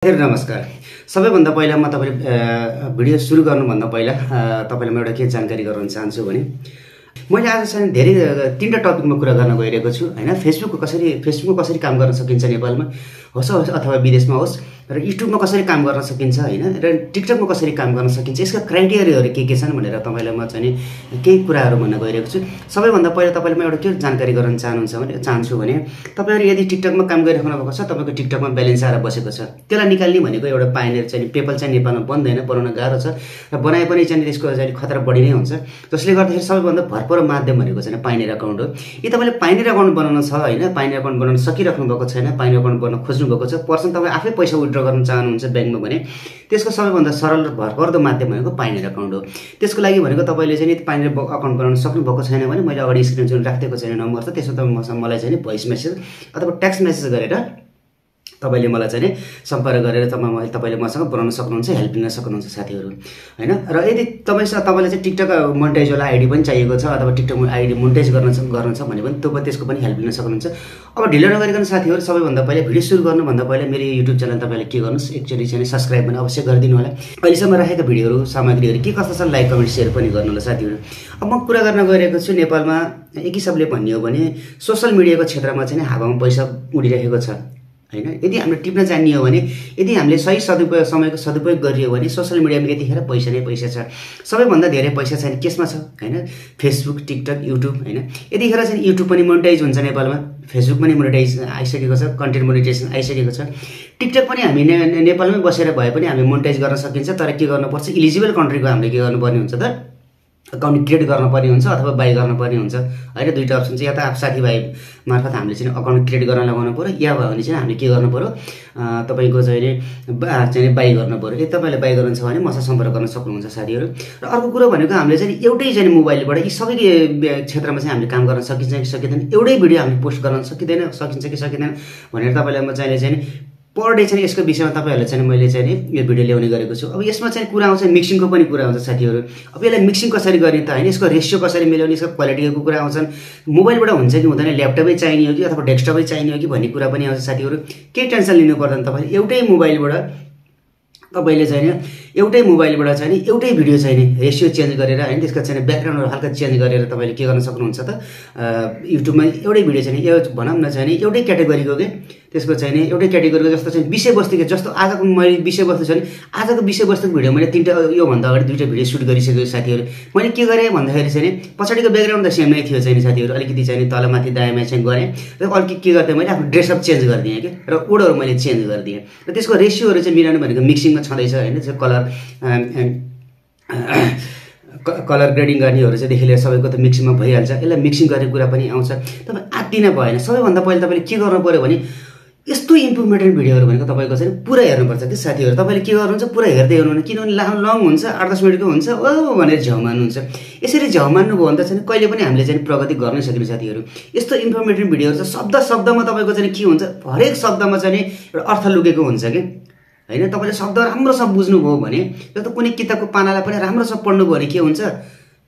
नमस्कार। सबैभन्दा पहिला म तपाईले भिडियो सुरु गर्नुभन्दा पहिला तपाईलाई म एउटा के जानकारी गराउन चाहन्छु भने मैले आज चाहिँ धेरै तीनटा टपिकमा कुरा गर्न गइरहेको छु हैन। फेसबुकमा कसरी काम गर्न सकिन्छ नेपालमा होस् अथवा विदेशमा होस्, र युट्युबमा कसरी काम गर्न सकिन्छ हैन, र टिकटकमा कसरी काम गर्न सकिन्छ, यसका क्राइटेरियाहरू के छन् भनेर तपाईलाई म चाहिँ केही कुराहरू भन्न गइरहेको छु। सबैभन्दा पहिला तपाईले म एउटा के जानकारी गराउन चाहन्छु भने तपाईहरु यदि टिकटकमा काम गरिराख्नु भएको छ, तपाईको टिकटकमा ब्यालेन्स आएर बसेको छ, त्यसलाई निकाल्ने भनेको एउटा पाइनेर चाहिँ पेपल चाहिँ नेपालमा बन्दैन, बनाउन गाह्रो छ र बनाए पनि चाहिँ त्यसको चाहिँ खतरा बढी नै हुन्छ। जसले गर्दाखेरि सबैभन्दा भरपर्दो माध्यम भनेको चाहिँ पाइनेर अकाउन्ट हो। यदि तपाईले पाइनेर अकाउन्ट बनाउन छ हैन, पाइनेर अकाउन्ट बनाउन सकिराख्नु भएको छैन, पाइनेर अकाउन्ट बनाउन खोज्नु भएको छ, पर्सन तपाईले आफै पैसा विथड्र गर्न चाहनुहुन्छ ब्याङ्कमा भने त्यसको सबैभन्दा सरल र भरपर्दो माध्यम भनेको पाइनेर अकाउन्ट हो। त्यसको लागि भनेको तपाईले चाहिँ पाइनेर अकाउन्ट बनाउन सक्नु भएको छैन भने मैले अगाडि स्क्रिन जुन राखिदिएको छैन नम्बर छ, त्यसमा तपाईँ मलाई चाहिँ भोइस मेसेज अथवा टेक्स्ट मेसेज गरेर तपाईले मलाई चाहिँ सम्पर्क गरेर तपाईले मसँग बनाउन सक्नुहुन्छ, हेल्प लिन सक्नुहुन्छ साथीहरु हैन। र यदि तपाईले चाहिँ टिकटक मोनेटाइज वाला आइडी पनि चाहिएको छ अथवा टिकटक आइडी मोनेटाइज गर्न छ भने पनि त्यसको पनि हेल्प लिन सक्नुहुन्छ। अब ढिलो नगरिकन साथीहरु सबैभन्दा पहिले भिडियो सुरु गर्नुभन्दा पहिले मेरो युट्युब च्यानल तपाईले के गर्नुस्, एकचोटी चाहिँ सब्स्क्राइब पनि अवश्य गरिदिनु होला। अहिलेसम्म राखेका भिडियोहरु सामग्रीहरु के कस्ता छन् लाइक कमेन्ट शेयर पनि गर्नु होला साथीहरु। अब म कुरा गर्न गइरहेको छु नेपालमा एक हिसाबले भन्ने हो भने सोशल मिडियाको क्षेत्रमा चाहिँ हावामा पैसा उडिरहेको छ हैन। यदि हामीले टिप्न जान्ने हो भने, यदि हामीले सही समयको सदुपयोग गरियो भने सोशल मिडियामा यतिखेर पैसा नै पैसा छ। सबैभन्दा धेरै पैसा चाहिँ केसमा छ हैन, फेसबुक, टिकटक, युट्युब हैन। यतिखेर चाहिँ युट्युब पनि मोनेटाइज हुन्छ नेपालमा, फेसबुक पनि मोनेटाइज आइसकेको छ, कन्टेन्ट मोनेटाइजेसन आइसकेको छ। टिकटक पनि हामी नेपालमै बसेर भए पनि हामी मोनेटाइज गर्न सकिन्छ, तर के गर्नुपर्छ, इलिजिबल कन्ट्रीको हामीले के गर्नुपर्ने हुन्छ त अकाउन्ट क्रिएट गर्नुपर्ने हुन्छ अथवा बाइ गर्नुपर्ने हुन्छ हैन। दुईटा अप्सन छ, या त साथीभाइ मार्फत हामीले चाहिँ अकाउन्ट क्रिएट गर्न लगाउनु पर्यो, या भयो भने चाहिँ हामीले के गर्नु पर्यो, तपाईको चाहिँ बाइ गर्नु पर्यो। यदि तपाईले बाइ गर्नु छ भने मसँग सम्पर्क गर्न सक्नुहुन्छ साथीहरु। र अर्को कुरा भनेको हामीले चाहिँ एउटै चाहिँ मोबाइलबाट यी सबै क्षेत्रमा चाहिँ हामीले काम गर्न सकिन्छ कि सकिँदैन, एउटै भिडियो हामीले पोस्ट गर्न सकिन्छ कि सकिँदैन भनेर तपाईलाई म चाहिँ पर डे चाहिँ यसको विषयमा तपाईहरुले चाहिँ मैले चाहिँ यो भिडियो ल्याउने गरेको छु। अब यसमा चाहिँ कुरा आउँछ मिक्सिङको पनि कुरा आउँछ साथीहरु। अब यसलाई मिक्सिङ कसरी गर्ने त हैन, यसको रेशियो कसरी मिलाउने, यसको क्वालिटीको कुरा आउँछन्, मोबाइलबाट हुन्छ कि हुँदैन, ल्यापटपै चाहिने हो कि अथवा डेस्कटपै चाहिने हो कि भन्ने कुरा पनि आउँछ साथीहरु। केही टेन्सन लिनु पर्दैन, तपाईले एउटै मोबाइलबाट चाहिँ एउटै भिडियो चाहिँ रेशियो चेन्ज गरेर हैन, त्यसको चाहिँ ब्याकग्राउन्डहरु हल्का चेन्ज गरेर तपाईले के गर्न सक्नुहुन्छ त युट्युबमा एउटै भिडियो चाहिँ यो भनौं न चाहिँ एउटै क्याटेगोरीको के त्यसको चाहिँ एउटै क्याटेगोरीको जस्तो चाहिँ विषयवस्तुको जस्तो आजको मैले विषयवस्तु छ नि, आजको विषयवस्तुको भिडियो मैले तीनटा यो भन्दा अगाडि दुईटा भिडियो सुट गरिसकेको साथीहरु। मैले के गरे भन्दाखेरि चाहिँ पछाडीको ब्याकग्राउन्ड त सेम नै थियो चाहिँ साथीहरु, अलिकति चाहिँ तलमाथि दायाँमा चाहिँ गरे र अलिकति के गर्दै मैले आफ्नो ड्रेसअप चेन्ज गर्दिए के, र ओडहरु मैले चेन्ज गर्दिए, र त्यसको रेशियोहरु चाहिँ मिलाउनु भनेको मिक्सिङमा छँदैछ हैन। त्यो कलर ग्रेडिङ गर्नेहरु चाहिँ देखि लिएर सबैको त मिक्सिङमा भइहाल्छ। यसलाई मिक्सिङ गर्ने कुरा पनि आउँछ। तपाई आत्तिन भएन। सबैभन्दा पहिले तपाईले के गर्नु पर्यो भने यस्तो इम्प्रुभमेन्ट भिडियोहरु भनेको तपाईको चाहिँ पुरा हेर्नुपर्छ के साथीहरु। तपाईले के गर्नुहुन्छ, पुरा हेर्दै हुनुहुन्न, किनभने लङ हुन्छ, 8-10 मिनेटको हुन्छ, ओ भनेर झ्याउ मान्नुहुन्छ। यसरी झ्याउ मान्नु भयो भने चाहिँ कहिले पनि हामीले चाहिँ प्रगति गर्नै सकिन्छ साथीहरु। यस्तो इन्फर्मेटिभ भिडियोहरु चाहिँ शब्दमा तपाईको चाहिँ के हुन्छ, हरेक शब्दमा चाहिँ एउटा अर्थ लुकेको हुन्छ के हैन। तपाईले शब्द राम्रोसँग बुझ्नुभयो भने, जस्तो कुनै किताबको पानालाई पनि राम्रोसँग पढ्नुभयो भने के हुन्छ,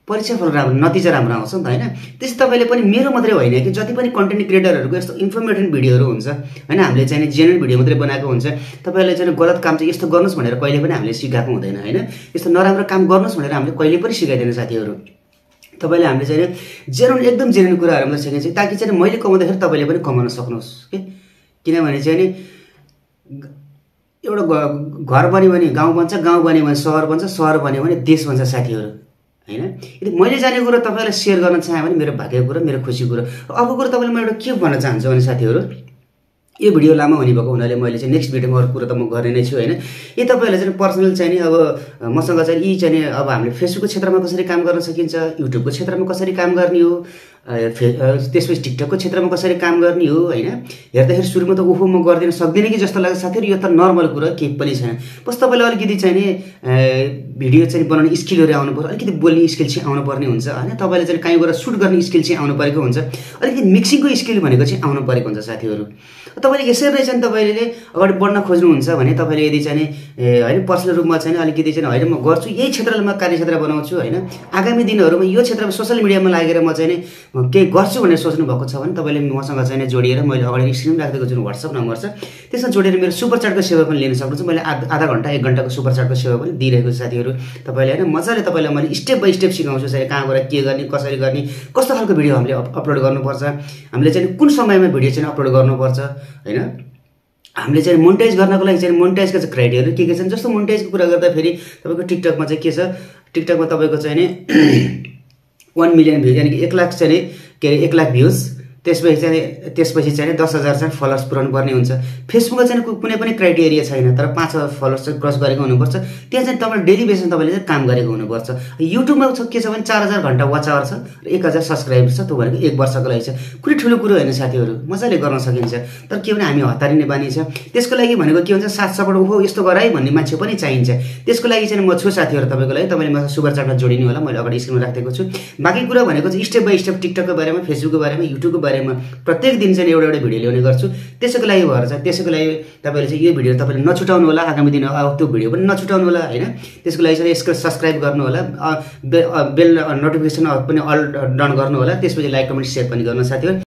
परीक्षाफल राम्रो, नतिजा राम्रो आउँछ नि त हैन। त्यसै तपाईले पनि मेरो मात्रै होइन कि जति पनि कन्टेन्ट क्रिएटरहरुको यस्तो इन्फर्मेटिभ भिडियोहरु हुन्छ हैन, हामीले चाहिँ जेन्युइन भिडियो मात्रै बनाएको हुन्छ। तपाईले चाहिँ गलत काम चाहिँ यस्तो गर्नुस् भनेर कहिले पनि हामीले सिकाएको हुँदैन हैन। यस्तो नराम्रो काम गर्नुस् भनेर हामीले कहिले पनि सिकाइदैन साथीहरु। तपाईले हामीले चाहिँ जेन्युइन एकदम जेन्युइन कुराहरु मात्रै सिकाइन्छ, ताकि चाहिँ मैले कमाउँदाखेरि तपाईले पनि कमाउन सक्नुहोस् के। किनभने चाहिँ एउटा घर बन्यो भने गाउँ बन्छ, गाउँ बन्यो भने सहर बन्छ, सहर बन्यो भने देश बन्छ साथीहरु हैन। यदि मैले जानेको कुरा तपाईलाई शेयर गर्न चाहे भने मेरो भाग्यको कुरा, मेरो खुसी कुरा। अर्को कुरा तपाईलाई म एउटा के भन्न चाहन्छु भने साथीहरु, यो भिडियो लामो हुने भएको हुनाले मैले चाहिँ नेक्स्ट भिडियोमा अरु कुरा त म गर्ने नै छु हैन। यदि तपाईहरुले चाहिँ पर्सनल चाहिँ अब मसँग चाहिँ यी चाहिँ अब हामीले फेसबुकको क्षेत्रमा कसरी काम गर्न सकिन्छ, युट्युबको क्षेत्रमा कसरी काम गर्ने हो, त्यसपछि टिकटकको क्षेत्रमा कसरी काम गर्ने हो हैन। हेर्दाखेरि सुरुमा त ओहो म गर्दिन सक्दिन कि जस्तो लाग्छ साथीहरु, यो त नर्मल कुरा केही पनि छैन। बस तपाईले अलिकति चाहिँ भिडियो चाहिँ बनाउने स्किलहरु आउनु पर्यो, अलिकति बोल्ने स्किल चाहिँ आउनु पर्ने हुन्छ हैन। तपाईले चाहिँ कहीँ गएर सुट गर्ने स्किल चाहिँ आउनु परेको हुन्छ, अलिकति मिक्सिङको स्किल भनेको चाहिँ आउनु परेको हुन्छ साथीहरु। तपाईले यसरी नै चाहिँ तपाईले अगाडि बढ्न खोज्नुहुन्छ भने तपाईले यदि चाहिँ हैन पर्सनल रूपमा चाहिँ अलिकति चाहिँ हैन म गर्छु यही क्षेत्रलाई म कार्यक्षेत्र बनाउँछु हैन, आगामी दिनहरुमा यो क्षेत्रमा सोशल मिडियामा लागेर म चाहिँ केही गर्छु भनेर सोच्नु भएको छ भने तपाईँले मसँग चाहिँ जोडिएर मैले अगाडि स्क्रिन राखिदिएको जुन WhatsApp नम्बर छ त्यसमा जोडेर मेरो सुपर च्याटको सेवा पनि लिन सक्नुहुन्छ। मैले आधा घन्टा 1 घन्टाको सुपर च्याटको सेवा पनि दिइरहेको छु साथीहरू तपाईँले होइन। मजाले तपाईँलाई मैले स्टेप बाई स्टेप सिकाउँछु चाहिँ कहाँबाट के गर्ने, कसरी गर्ने, कस्तो खालको भिडियो हामीले अपलोड गर्नुपर्छ, हामीले चाहिँ कुन समयमा भिडियो चाहिँ अपलोड गर्नुपर्छ होइन। हामीले चाहिँ मोनेटाइज गर्नको लागि चाहिँ मोनेटाइजको चाहिँ क्राइटेरिया के छन्। जस्तो मोनेटाइजको कुरा गर्दाखेरि तपाईँको टिकटकमा चाहिँ के छ, टिकटकमा तपाईँको चाहिँ नि 1 मिलियन भ्युज यानि कि 1 लाख चाहिँ के अरे 1 लाख भ्युज, त्यसपछि चाहिँ 10,000 चाहिँ फलोवर्स पुऱ्याउनु पर्ने हुन्छ। फेसबुकमा चाहिँ कुनै पनि क्राइटेरिया छैन, तर 5,000 फलोवर्स चाहिँ क्रस गरेको हुनुपर्छ। त्यहाँ चाहिँ तपाईँले डेली बेसिसमा तपाईँले चाहिँ काम गरेको हुनुपर्छ। युट्युबमा के छ भने 4,000 घन्टा वाच आवर छ र 1,000 सब्सक्राइबर छ, त्यो भनेको 1 वर्षको लागि छ। कुनै ठुलो कुरो होइन साथीहरू, मजाले गर्न सकिन्छ। तर के भने हामी हतारिने बानी छ। त्यसको लागि भनेको के हुन्छ, साथ सपोर्ट हो यस्तो गर है भन्ने मान्छे पनि चाहिन्छ। त्यसको लागि चाहिँ म छु साथीहरू तपाईँको लागि। तपाईँले मलाई सुपर च्याटमा जोडिनु होला, मैले अगाडि स्क्रिनमा राखिदिएको छु। बाँकी कुरा भनेको चाहिँ स्टेप बाई स्टेप टिकटकको बारेमा, फेसबुकको बारेमा, युट्युबको बारेमा प्रत्येक दिन चाहिँ एउटा भिडियो ल्याउने गर्छु। त्यसैको लागि भएर चाहिँ त्यसैको लागि तपाईँले चाहिँ यो भिडियो तपाईँले नछुटाउनु होला। आगामी दिन त्यो भिडियो पनि नछुटाउनु होला होइन। त्यसको लागि चाहिँ यसको सब्सक्राइब गर्नु होला, बेल नोटिफिकेसन पनि अल डन गर्नु होला। त्यसपछि लाइक कमेन्ट सेयर पनि गर्नु साथीहरू।